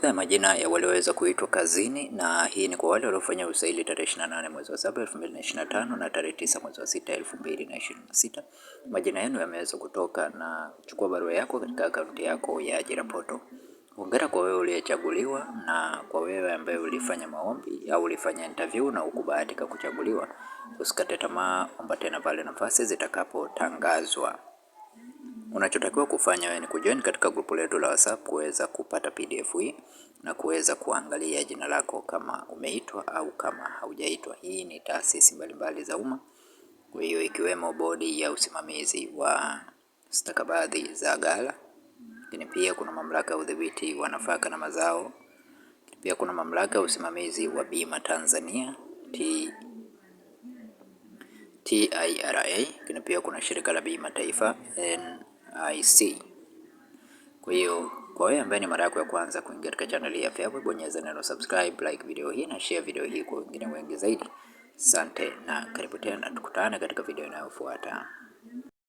Orodha ya majina ya walioweza kuitwa kazini, na hii ni kwa wale waliofanya usaili tarehe 28 mwezi wa 7 2025 na tarehe 9 mwezi wa 6 2026. Majina yenu yameweza kutoka, na chukua barua yako katika akaunti yako ya ajira portal. Hongera kwa wewe uliyechaguliwa, na kwa wewe ambaye ulifanya maombi au ulifanya interview na ukubahatika kuchaguliwa, usikate tamaa, omba tena pale nafasi zitakapotangazwa. Unachotakiwa kufanya wewe ni kujoin katika grupu letu la WhatsApp kuweza kupata PDF hii na kuweza kuangalia jina lako kama umeitwa au kama haujaitwa. Hii ni taasisi mbalimbali za umma, kwa hiyo ikiwemo bodi ya usimamizi wa stakabadhi za ghala, lakini pia kuna mamlaka ya udhibiti wa nafaka na mazao, pia kuna mamlaka ya usimamizi wa bima Tanzania TIRA, lakini pia kuna shirika la bima taifa NIC. Kwa hiyo kwa wewe ambaye ni mara yako ya kwanza kuingia katika channel ya Feaboy, bonyeza neno subscribe, like video hii na share video hii kwa wengine wengi zaidi. Asante na karibu tena, tukutane katika video inayofuata.